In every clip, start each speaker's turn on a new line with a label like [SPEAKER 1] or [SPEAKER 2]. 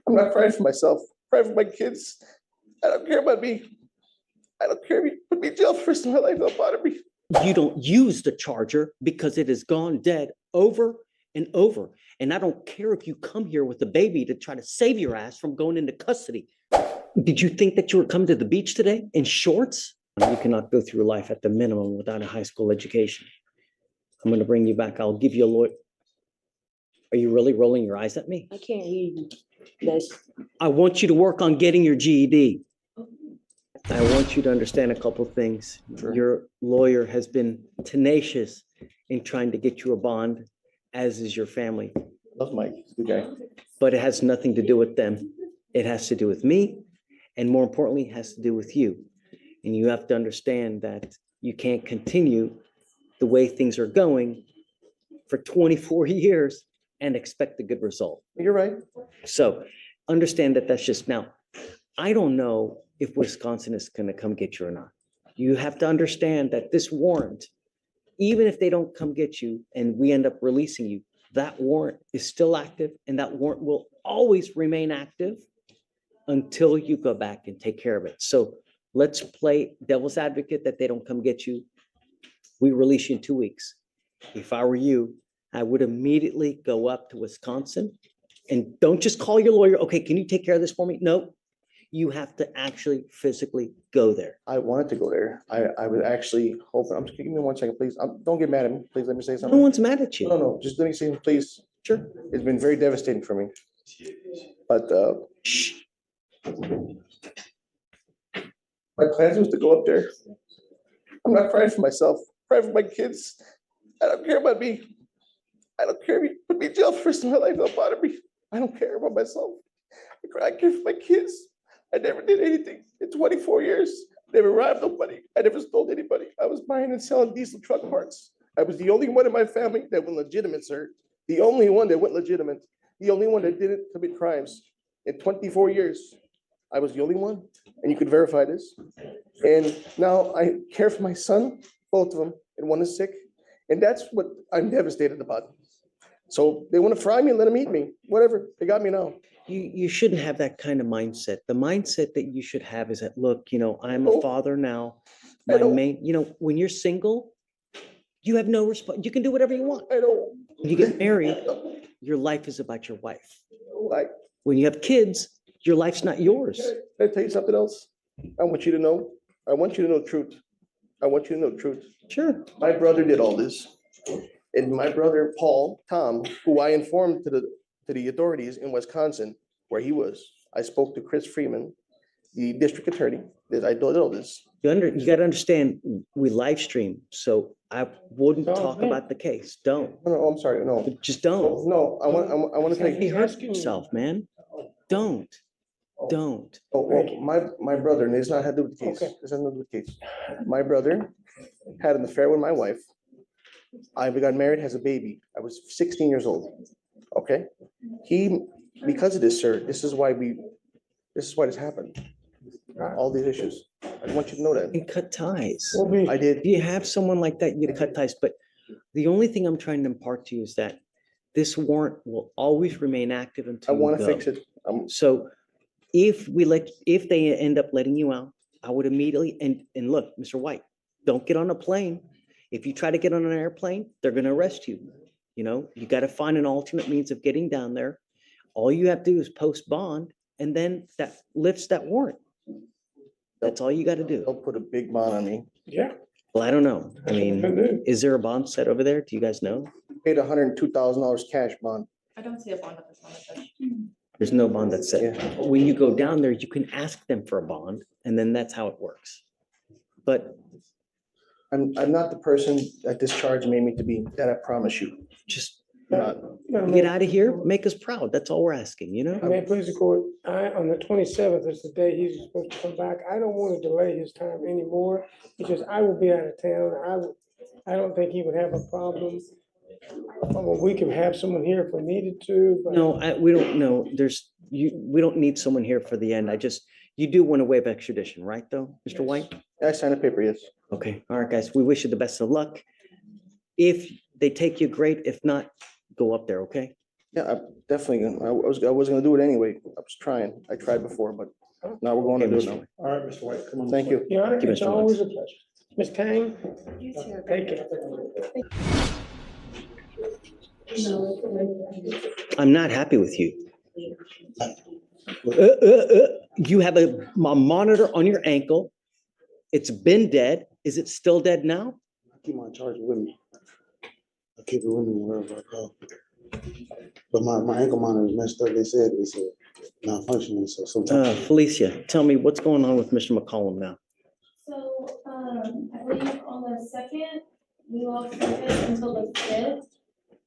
[SPEAKER 1] I'm not crying for myself. I'm crying for my kids. I don't care about me. I don't care if you put me in jail for the rest of my life. Don't bother me.
[SPEAKER 2] You don't use the charger because it has gone dead over and over. And I don't care if you come here with a baby to try to save your ass from going into custody. Did you think that you were coming to the beach today in shorts? You cannot go through life at the minimum without a high school education. I'm going to bring you back. I'll give you a lawyer. Are you really rolling your eyes at me?
[SPEAKER 3] I can't read this.
[SPEAKER 2] I want you to work on getting your GED. I want you to understand a couple of things.
[SPEAKER 1] Sure.
[SPEAKER 2] Your lawyer has been tenacious in trying to get you a bond, as is your family.
[SPEAKER 1] Love Mike. He's a good guy.
[SPEAKER 2] But it has nothing to do with them. It has to do with me. And more importantly, it has to do with you. And you have to understand that you can't continue the way things are going for 24 years and expect a good result.
[SPEAKER 1] You're right.
[SPEAKER 2] So understand that that's just now. I don't know if Wisconsin is going to come get you or not. You have to understand that this warrant, even if they don't come get you and we end up releasing you, that warrant is still active and that warrant will always remain active until you go back and take care of it. So let's play devil's advocate that they don't come get you. We release you in 2 weeks. If I were you, I would immediately go up to Wisconsin and don't just call your lawyer. Okay, can you take care of this for me? No, you have to actually physically go there.
[SPEAKER 1] I wanted to go there. I was actually hoping. Give me 1 second, please. Don't get mad at me. Please let me say
[SPEAKER 2] No
[SPEAKER 1] something.
[SPEAKER 2] one's mad at you.
[SPEAKER 1] No. Just let me say something, please.
[SPEAKER 2] Sure.
[SPEAKER 1] It's been very devastating for me. But
[SPEAKER 2] Shh.
[SPEAKER 1] my plans was to go up there. I'm not crying for myself. I'm crying for my kids. I don't care about me. I don't care if you put me in jail for the rest of my life. Don't bother me. I don't care about myself. I care for my kids. I never did anything in 24 years. Never robbed nobody. I never stole anybody. I was buying and selling diesel truck parts. I was the only one in my family that went legitimate, sir. The only one that went legitimate. The only one that didn't commit crimes in 24 years. I was the only one, and you could verify this. And now I care for my son, both of them, and one is sick. And that's what I'm devastated about. So they want to fry me and let them eat me. Whatever, they got me now.
[SPEAKER 2] You shouldn't have that kind of mindset. The mindset that you should have is that, look, I'm a father now.
[SPEAKER 1] I know.
[SPEAKER 2] When you're single, you have no response. You can do whatever you want.
[SPEAKER 1] I don't.
[SPEAKER 2] When you get married, your life is about your wife.
[SPEAKER 1] Like,
[SPEAKER 2] When you have kids, your life's not yours.
[SPEAKER 1] can I tell you something else? I want you to know. I want you to know the truth. I want you to know the truth.
[SPEAKER 2] Sure.
[SPEAKER 1] My brother did all this. And my brother, Tom, who I informed to the authorities in Wisconsin where he was, I spoke to Chris Freeman, the district attorney, that I did all this.
[SPEAKER 2] You got to understand, we live stream, so I wouldn't talk about the case. Don't.
[SPEAKER 1] No, I'm sorry, no.
[SPEAKER 2] Just don't.
[SPEAKER 1] No, I want to
[SPEAKER 2] He
[SPEAKER 1] tell
[SPEAKER 2] hurt himself, man. Don't.
[SPEAKER 1] my brother, and it's not had to do with the case.
[SPEAKER 3] Okay.
[SPEAKER 1] It's not had to do with the case. My brother had an affair with my wife. I got married, has a baby. I was 16 years old. Okay? Because of this, sir, this is why this happened. All these issues. I want you to know that.
[SPEAKER 2] And cut ties.
[SPEAKER 1] I did.
[SPEAKER 2] If you have someone like that, you cut ties. But the only thing I'm trying to impart to you is that this warrant will always remain active
[SPEAKER 1] I
[SPEAKER 2] until
[SPEAKER 1] want
[SPEAKER 2] you
[SPEAKER 1] to
[SPEAKER 2] go.
[SPEAKER 1] fix it.
[SPEAKER 2] So if they end up letting you out, I would immediately, and look, Mr. White, don't get on a plane. If you try to get on an airplane, they're going to arrest you. You got to find an alternate means of getting down there. All you have to do is post bond, and then that lifts that warrant. That's all you got to do.
[SPEAKER 1] They'll put a big bond on me.
[SPEAKER 3] Yeah.
[SPEAKER 2] Well, I don't know. I
[SPEAKER 3] That's what they
[SPEAKER 2] mean,
[SPEAKER 3] do.
[SPEAKER 2] is there a bond set over there? Do you guys know?
[SPEAKER 1] Paid $102,000 cash bond.
[SPEAKER 4] I don't see a bond at this moment.
[SPEAKER 2] There's no bond that's set.
[SPEAKER 1] Yeah.
[SPEAKER 2] When you go down there, you can ask them for a bond, and then that's how it works. But
[SPEAKER 1] I'm not the person that this charge made me to be, that I promise you.
[SPEAKER 2] just
[SPEAKER 1] Not.
[SPEAKER 2] get out of here, make us proud. That's all we're asking,
[SPEAKER 3] May it please the court, on the 27th is the day he's supposed to come back. I don't want to delay his time anymore because I will be out of town. I don't think he would have a problem. We can have someone here if we needed to, but.
[SPEAKER 2] No, we don't know. We don't need someone here for the end. You do want to waive extradition, right, though, Mr. White?
[SPEAKER 1] I signed a paper, yes.
[SPEAKER 2] Okay, all right, guys, we wish you the best of luck. If they take you, great. If not, go up there, okay?
[SPEAKER 1] Yeah, I definitely, I was gonna do it anyway. I was trying. I tried before, but now we're going to
[SPEAKER 2] Okay,
[SPEAKER 1] do it
[SPEAKER 2] Mr.
[SPEAKER 1] now.
[SPEAKER 5] All right, Mr. White, come on.
[SPEAKER 1] Thank you.
[SPEAKER 3] Your Honor,
[SPEAKER 2] Thank you,
[SPEAKER 3] it's
[SPEAKER 2] Mr.
[SPEAKER 3] always
[SPEAKER 2] Woods.
[SPEAKER 3] a pleasure. Ms. Kang,
[SPEAKER 4] You too.
[SPEAKER 3] take care.
[SPEAKER 2] I'm not happy with you. You have a monitor on your ankle. It's been dead. Is it still dead now?
[SPEAKER 5] I keep my charger with me. I keep it with me wherever I go. But my ankle monitor is messed up. They said not functioning, so sometimes.
[SPEAKER 2] Felicia, tell me what's going on with Mr. McCollum now?
[SPEAKER 4] So, I believe on the second, we lost service until the fifth.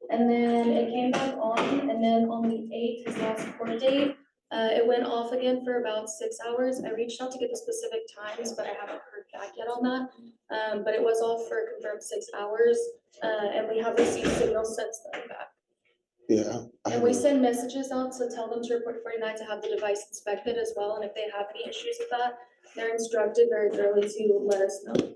[SPEAKER 4] And then it came back on, and then on the eighth, his last court date, it went off again for about 6 hours. I reached out to get the specific times, but I haven't heard back yet on that. But it was off for a confirmed 6 hours, and we have received signals since then back.
[SPEAKER 5] Yeah.
[SPEAKER 4] And we send messages out to tell them to report 49 to have the device inspected as well, and if they have any issues with that, they're instructed very thoroughly to let us know.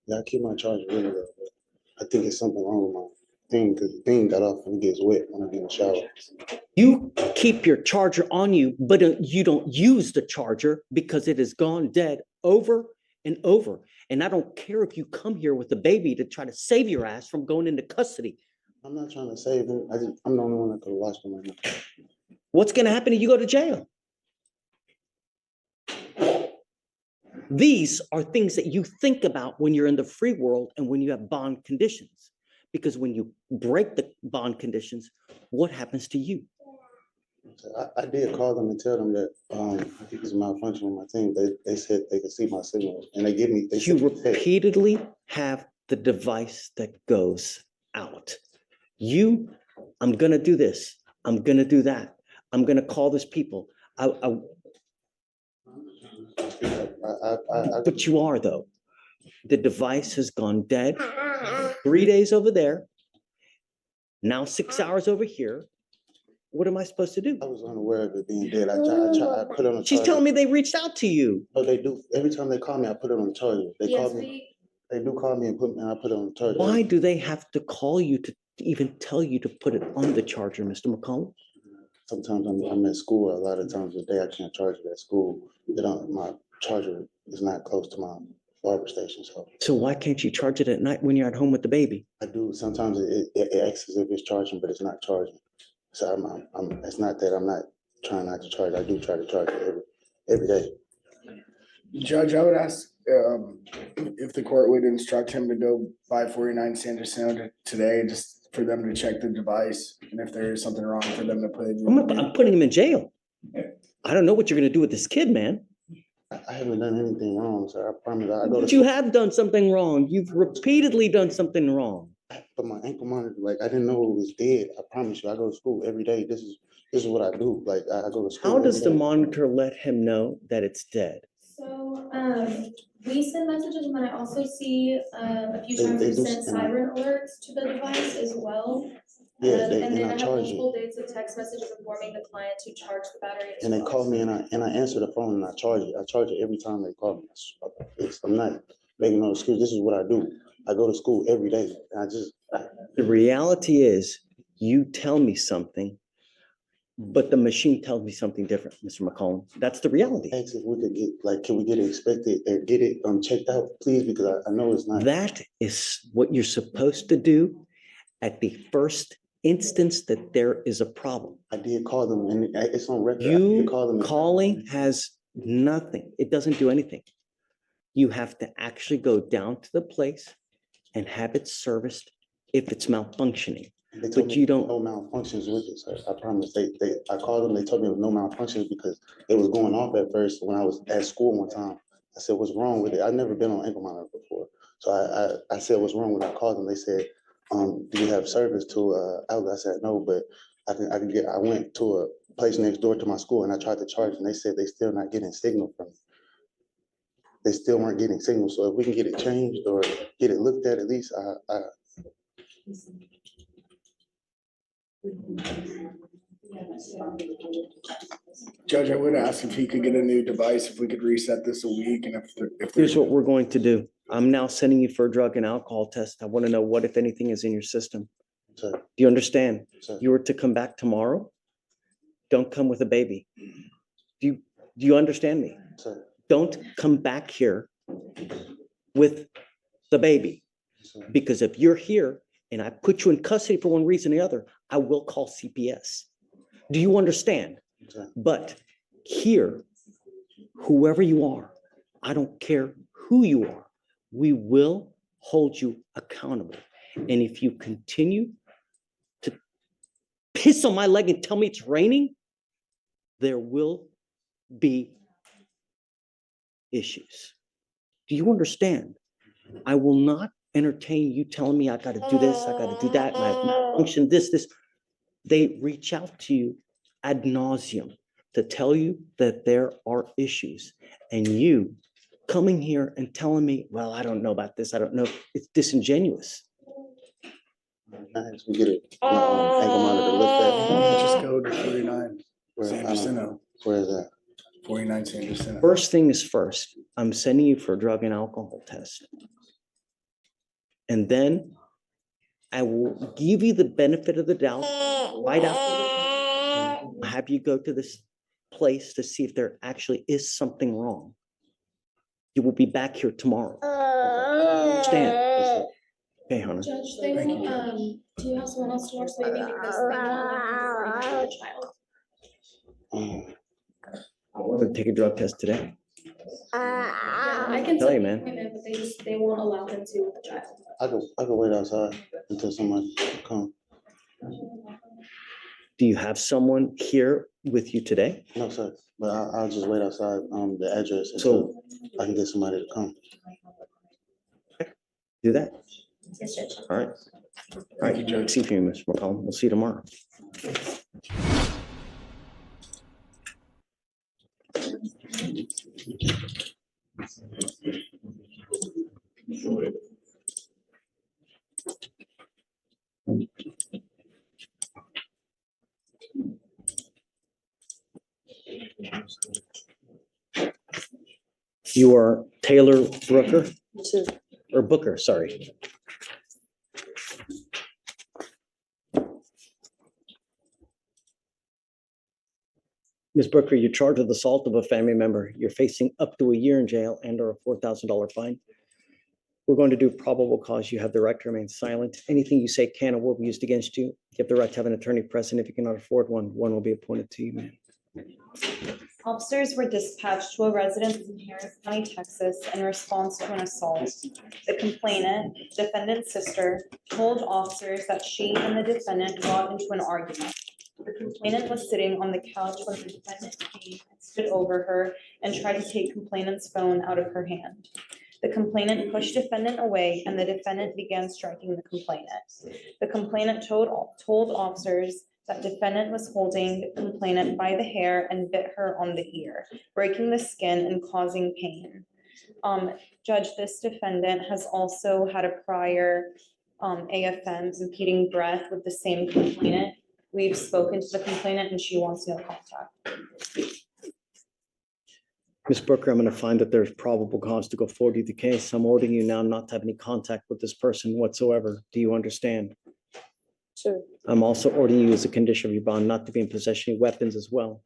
[SPEAKER 5] Yeah, I keep my charger with me though. But I think it's something wrong with my thing because the thing got off and it gets wet when I get in the shower.
[SPEAKER 2] You keep your charger on you, but you don't use the charger because it has gone dead over and over. And I don't care if you come here with a baby to try to save your ass from going into custody.
[SPEAKER 5] I'm not trying to save him. I'm the only one that could have watched him right now.
[SPEAKER 2] What's going to happen if you go to jail? These are things that you think about when you're in the free world and when you have bond conditions. Because when you break the bond conditions, what happens to you?
[SPEAKER 5] So I did call them and tell them that I think it's a malfunction with my team. They said they could see my signal and they give me. They
[SPEAKER 2] You
[SPEAKER 5] said, "Hey."
[SPEAKER 2] repeatedly have the device that goes out. I'm going to do this. I'm going to do that. I'm going to call this people. But you are, though. The device has gone dead. 3 days over there. Now 6 hours over here. What am I supposed to do?
[SPEAKER 5] I was unaware of it being dead. I put it on the
[SPEAKER 2] She's
[SPEAKER 5] charger.
[SPEAKER 2] telling me they reached out to you.
[SPEAKER 5] Oh, they do. Every time they call me, I put it on the charger. They
[SPEAKER 4] Yes,
[SPEAKER 5] call me. They do call me and I put it on the charger.
[SPEAKER 2] Why do they have to call you to even tell you to put it on the charger, Mr. McCollum?
[SPEAKER 5] Sometimes I'm at school. A lot of times a day I can't charge it at school. My charger is not close to my barber station.
[SPEAKER 2] So why can't you charge it at night when you're at home with the baby?
[SPEAKER 5] I do. Sometimes it acts as if it's charging, but it's not charging. So it's not that I'm not trying not to charge. I do try to charge it every day.
[SPEAKER 6] Judge, I would ask if the court would instruct him to go by 49 Sanderson today, just for them to check the device, and if there is something wrong, for them to put it.
[SPEAKER 2] I'm putting him in jail. I don't know what you're going to do with this kid, man.
[SPEAKER 5] I haven't done anything wrong, sir. I promise. I go
[SPEAKER 2] But
[SPEAKER 5] to
[SPEAKER 2] you
[SPEAKER 5] school,
[SPEAKER 2] have done something wrong. You've repeatedly done something wrong.
[SPEAKER 5] but my ankle monitor, like I didn't know it was dead. I promise you, I go to school every day. This is what I do. Like I go to school.
[SPEAKER 2] How does
[SPEAKER 5] every
[SPEAKER 2] the
[SPEAKER 5] day.
[SPEAKER 2] monitor let him know that it's dead?
[SPEAKER 4] So, we send messages, and then I also see, a few times
[SPEAKER 5] They
[SPEAKER 4] we
[SPEAKER 5] do
[SPEAKER 4] send
[SPEAKER 5] send-
[SPEAKER 4] siren alerts to the device as well.
[SPEAKER 5] Yeah,
[SPEAKER 4] And
[SPEAKER 5] and
[SPEAKER 4] then
[SPEAKER 5] I
[SPEAKER 4] I have
[SPEAKER 5] charge it.
[SPEAKER 4] multiple dates of text messages informing the client to charge the battery as
[SPEAKER 5] And they
[SPEAKER 4] well.
[SPEAKER 5] call me and I answer the phone and I charge it. I charge it every time they call me. I'm not making no excuse. This is what I do. I go to school every day. And
[SPEAKER 2] The reality is, you tell me something, but the machine tells me something different, Mr. McCollum. That's the reality.
[SPEAKER 5] asked if we could get, like, can we get it inspected and get it checked out, please? Because I know it's not.
[SPEAKER 2] That is what you're supposed to do at the first instance that there is a problem.
[SPEAKER 5] I did call them and it's on record. I did call them.
[SPEAKER 2] You calling has nothing. It doesn't do anything. You have to actually go down to the place and have it serviced if it's malfunctioning.
[SPEAKER 5] They told
[SPEAKER 2] But
[SPEAKER 5] me
[SPEAKER 2] you don't.
[SPEAKER 5] no malfunctions with it, sir. I promise. I called them. They told me there was no malfunctions because it was going off at first when I was at school one time. I said, "What's wrong with it?" I've never been on ankle monitor before, so I said, "What's wrong?" When I called them, they said, "Do you have service to outlet?" I said, "No, but I can get." I went to a place next door to my school and I tried to charge, and they said they still not getting signal from me. They still weren't getting signal. So if we can get it changed or get it looked at least,
[SPEAKER 6] Judge, I would ask if he could get a new device, if we could reset this a week, and if
[SPEAKER 2] Here's
[SPEAKER 6] there's.
[SPEAKER 2] what we're going to do. I'm now sending you for a drug and alcohol test. I want to know what, if anything, is in your system.
[SPEAKER 5] Sir,
[SPEAKER 2] Do you understand?
[SPEAKER 5] sir,
[SPEAKER 2] You were to come back tomorrow. Don't come with a baby. Do you understand me?
[SPEAKER 5] sir,
[SPEAKER 2] Don't come back here with the baby.
[SPEAKER 5] sir,
[SPEAKER 2] Because if you're here and I put you in custody for one reason or the other, I will call CPS. Do you understand?
[SPEAKER 5] sir.
[SPEAKER 2] But here, whoever you are, I don't care who you are, we will hold you accountable. And if you continue to piss on my leg and tell me it's raining, there will be issues. Do you understand? I will not entertain you telling me I got to do this, I got to do that, my malfunction, this. They reach out to you ad nauseum to tell you that there are issues. And you coming here and telling me, well, I don't know about this, I don't know, it's disingenuous.
[SPEAKER 5] I actually get it. Ankle monitor looked at.
[SPEAKER 6] Just go to 49
[SPEAKER 5] Where, I don't
[SPEAKER 6] Sanderson.
[SPEAKER 5] know. Where is that?
[SPEAKER 6] 49 Sanderson.
[SPEAKER 2] First thing is first, I'm sending you for a drug and alcohol test. And then I will give you the benefit of the doubt right after. I'll have you go to this place to see if there actually is something wrong. You will be back here tomorrow. Understand? Okay, Hunter.
[SPEAKER 4] Judge, they
[SPEAKER 6] Thank
[SPEAKER 4] want,
[SPEAKER 6] you,
[SPEAKER 4] do you have someone else to watch the baby because they won't allow him to bring the child?
[SPEAKER 2] I want to take a drug test today.
[SPEAKER 4] Yeah, I can
[SPEAKER 2] Tell
[SPEAKER 4] set
[SPEAKER 2] you,
[SPEAKER 4] the
[SPEAKER 2] man.
[SPEAKER 4] appointment, but they won't allow him to with the child.
[SPEAKER 5] I could wait outside until somebody come.
[SPEAKER 2] Do you have someone here with you today?
[SPEAKER 5] No, sir, but I'll just wait outside, the address
[SPEAKER 2] So-
[SPEAKER 5] until I can get somebody to come.
[SPEAKER 2] Do that.
[SPEAKER 4] Yes, Judge.
[SPEAKER 2] All right. All right. See you, Mr. McCollum. We'll see you tomorrow. You are Taylor Brooker or Booker, sorry. Ms. Brooker, you're charged with assault of a family member. You're facing up to a year in jail and or a $4,000 fine. We're going to do probable cause. You have the right to remain silent. Anything you say can or will be used against you. You have the right to have an attorney present. If you cannot afford one, one will be appointed to you, ma'am.
[SPEAKER 7] Officers were dispatched to a residence in Harris County, Texas, in response to an assault. The complainant, defendant's sister, told officers that she and the defendant got into an argument. The complainant was sitting on the couch when the defendant came and stood over her and tried to take complainant's phone out of her hand. The complainant pushed defendant away and the defendant began striking the complainant. The complainant told officers that defendant was holding the complainant by the hair and bit her on the ear, breaking the skin and causing pain. Judge, this defendant has also had a prior AFM, impeding breath, with the same complainant. We've spoken to the complainant and she wants no contact.
[SPEAKER 2] Ms. Brooker, I'm going to find that there's probable cause to go forward with the case. I'm ordering you now not to have any contact with this person whatsoever. Do you understand?
[SPEAKER 7] Sure.
[SPEAKER 2] I'm also ordering you as a condition of your bond not to be in possession of weapons as well.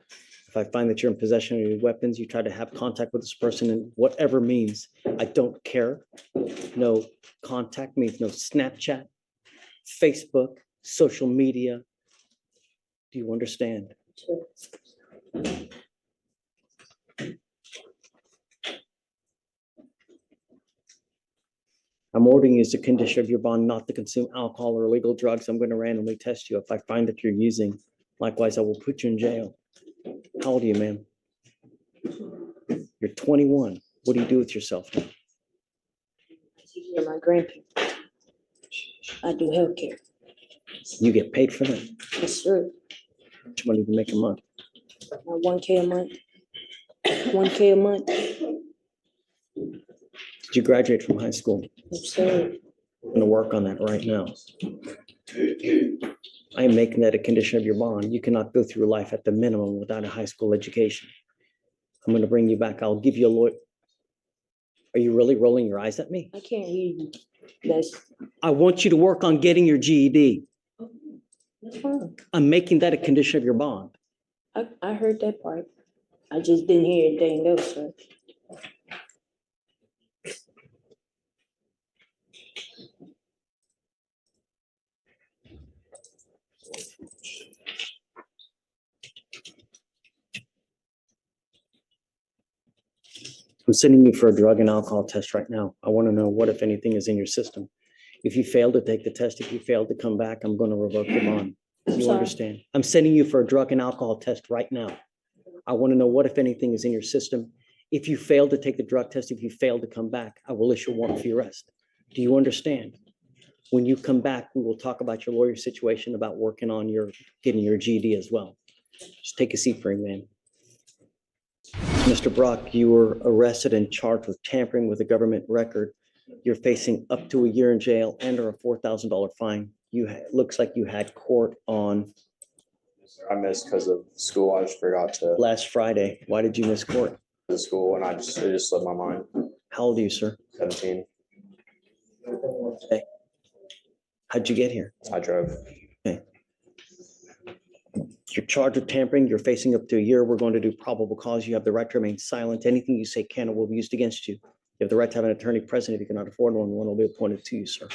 [SPEAKER 2] If I find that you're in possession of your weapons, you try to have contact with this person in whatever means. I don't care. No contact means no Snapchat, Facebook, social media. Do you understand?
[SPEAKER 7] Sure.
[SPEAKER 2] I'm ordering you as a condition of your bond not to consume alcohol or illegal drugs. I'm going to randomly test you. If I find that you're using, likewise, I will put you in jail. How old are you, ma'am? You're 21. What do you do with yourself now?
[SPEAKER 8] You're my grandparents. I do healthcare.
[SPEAKER 2] You get paid for that?
[SPEAKER 8] Yes, sir.
[SPEAKER 2] How much money do you make a month?
[SPEAKER 8] 1K a month. 1K a month.
[SPEAKER 2] Did you graduate from high school?
[SPEAKER 8] Yes, sir.
[SPEAKER 2] I'm going to work on that right now. I am making that a condition of your bond. You cannot go through life at the minimum without a high school education. I'm going to bring you back. I'll give you a lawyer. Are you really rolling your eyes at me?
[SPEAKER 8] I can't hear you. That's
[SPEAKER 2] I want you to work on getting your GED.
[SPEAKER 8] That's fine.
[SPEAKER 2] I'm making that a condition of your bond.
[SPEAKER 8] I heard that part. I just didn't hear anything else, sir.
[SPEAKER 2] I'm sending you for a drug and alcohol test right now. I want to know what, if anything, is in your system. If you fail to take the test, if you fail to come back, I'm going to revoke your bond. You
[SPEAKER 8] Sorry.
[SPEAKER 2] understand? I'm sending you for a drug and alcohol test right now. I want to know what, if anything, is in your system. If you fail to take the drug test, if you fail to come back, I will issue a warrant for your arrest. Do you understand? When you come back, we will talk about your lawyer situation, about working on getting your GED as well. Just take a seat for me, man. Mr. Brock, you were arrested and charged with tampering with a government record. You're facing up to a year in jail and or a $4,000 fine. Looks like you had court on
[SPEAKER 9] I missed because of school. I just forgot to
[SPEAKER 2] last Friday. Why did you miss court?
[SPEAKER 9] the school and it just slipped my mind.
[SPEAKER 2] How old are you, sir?
[SPEAKER 9] 17.
[SPEAKER 2] How'd you get here?
[SPEAKER 9] I drove.
[SPEAKER 2] You're charged with tampering. You're facing up to a year. We're going to do probable cause. You have the right to remain silent. Anything you say can or will be used against you. You have the right to have an attorney present. If you cannot afford one will be appointed to you, sir.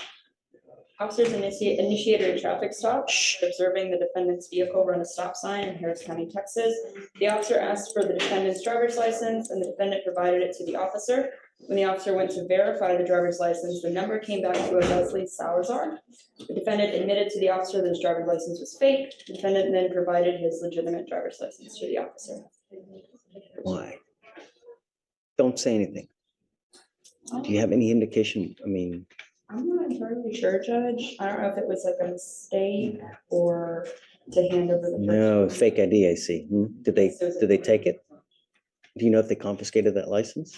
[SPEAKER 10] Officers initiated a traffic stop, observing the defendant's vehicle run a stop sign in Harris County, Texas. The officer asked for the defendant's driver's license and the defendant provided it to the officer. When the officer went to verify the driver's license, the number came back to a Leslie Salazar. The defendant admitted to the officer that his driver's license was fake. The defendant then provided his legitimate driver's license to the officer.
[SPEAKER 2] Why? Don't say anything. Do you have any indication? I mean,
[SPEAKER 10] I'm not entirely sure, Judge. I don't know if it was like a mistake or to hand over the.
[SPEAKER 2] no, fake ID, I see. Did they take it? Do you know if they confiscated that license?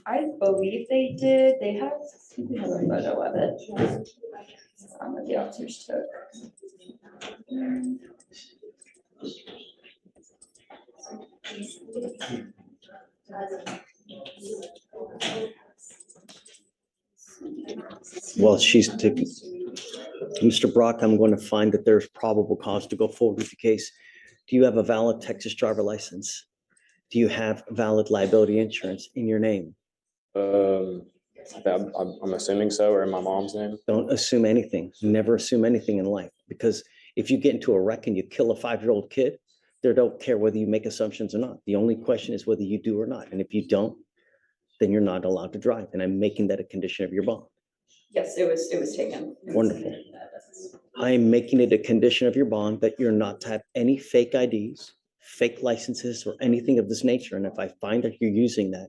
[SPEAKER 10] I believe they did. They have a photo of it. That the officers took.
[SPEAKER 2] Well, she's taking, Mr. Brock, I'm going to find that there's probable cause to go forward with the case. Do you have a valid Texas driver license? Do you have valid liability insurance in your name?
[SPEAKER 9] I'm assuming so, or in my mom's name.
[SPEAKER 2] Don't assume anything. Never assume anything in life, because if you get into a wreck and you kill a 5-year-old kid, they don't care whether you make assumptions or not. The only question is whether you do or not. And if you don't, then you're not allowed to drive. And I'm making that a condition of your bond.
[SPEAKER 10] Yes, it was taken.
[SPEAKER 2] Wonderful. I am making it a condition of your bond that you're not to have any fake IDs, fake licenses, or anything of this nature. And if I find that you're using that,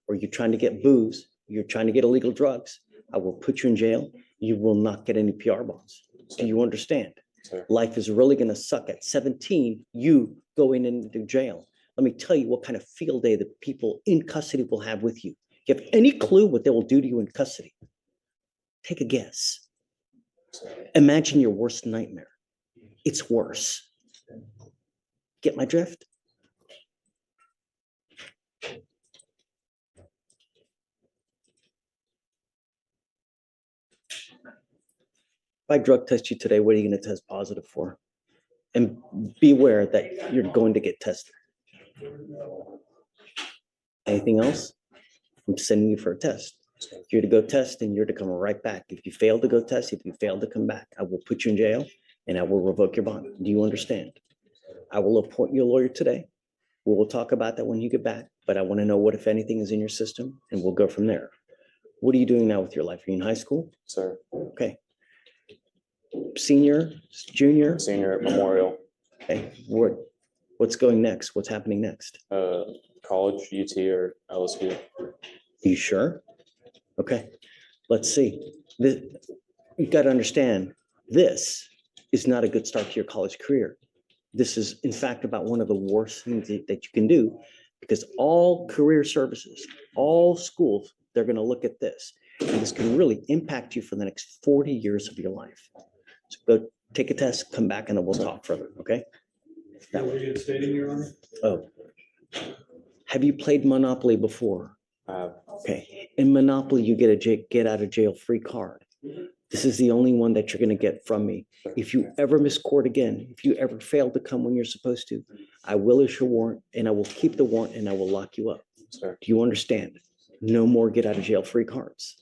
[SPEAKER 2] or you're trying to get booze, you're trying to get illegal drugs, I will put you in jail. You will not get any PR bonds. Do you understand?
[SPEAKER 9] Sir.
[SPEAKER 2] Life is really going to suck. At 17, you going into jail. Let me tell you what kind of field day the people in custody will have with you. Do you have any clue what they will do to you in custody? Take a guess. Imagine your worst nightmare. It's worse. Get my drift? If I drug test you today, what are you going to test positive for? And beware that you're going to get tested. Anything else? I'm sending you for a test. You're to go test and you're to come right back. If you fail to go test, if you fail to come back, I will put you in jail and I will revoke your bond. Do you understand? I will appoint you a lawyer today. We will talk about that when you get back, but I want to know what, if anything, is in your system, and we'll go from there. What are you doing now with your life? Are you in high school?
[SPEAKER 9] Sir.
[SPEAKER 2] Okay. Senior, junior?
[SPEAKER 9] Senior at Memorial.
[SPEAKER 2] Okay. What's going next? What's happening next?
[SPEAKER 9] College, UT or LSU.
[SPEAKER 2] You sure? Okay. Let's see. You've got to understand, this is not a good start to your college career. This is, in fact, about one of the worst things that you can do, because all career services, all schools, they're going to look at this. And this can really impact you for the next 40 years of your life. So go take a test, come back, and then we'll talk further, okay? That way.
[SPEAKER 11] Reinstating, Your Honor?
[SPEAKER 2] Oh. Have you played Monopoly before?
[SPEAKER 9] I have.
[SPEAKER 2] Okay. In Monopoly, you get a get out of jail free card. This is the only one that you're gonna get from me. If you ever miss court again, if you ever fail to come when you're supposed to, I will issue a warrant and I will keep the warrant and I will lock you up.
[SPEAKER 9] Sir.
[SPEAKER 2] Do you understand? No more get out of jail free cards.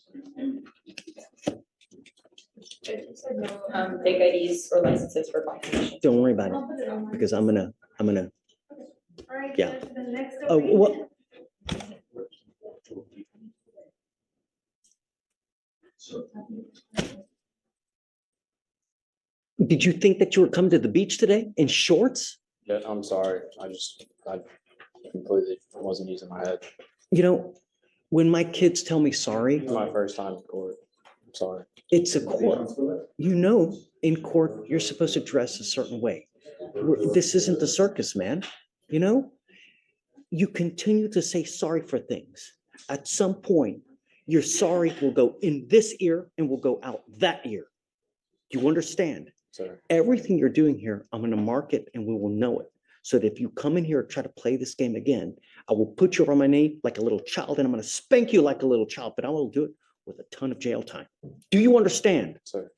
[SPEAKER 10] Fake IDs or licenses for competition.
[SPEAKER 2] Don't worry about
[SPEAKER 4] I'll
[SPEAKER 2] it
[SPEAKER 4] put it on my.
[SPEAKER 2] because I'm gonna,
[SPEAKER 4] All right,
[SPEAKER 2] yeah.
[SPEAKER 4] Judge, the next
[SPEAKER 2] Oh, what?
[SPEAKER 4] arraignment.
[SPEAKER 2] Did you think that you were coming to the beach today in shorts?
[SPEAKER 9] Yeah, I'm sorry. I completely wasn't using my head.
[SPEAKER 2] You know, when my kids tell me sorry,
[SPEAKER 9] It's my first time in court. I'm sorry.
[SPEAKER 2] it's a court. You know, in court, you're supposed to dress a certain way. This isn't the circus, man. You know, you continue to say sorry for things. At some point, your sorry will go in this ear and will go out that ear. Do you understand?
[SPEAKER 9] Sir.
[SPEAKER 2] Everything you're doing here, I'm going to mark it and we will know it. So that if you come in here and try to play this game again, I will put you on my knee like a little child and I'm going to spank you like a little child, but I will do it with a ton of jail time. Do you understand?
[SPEAKER 9] Sir.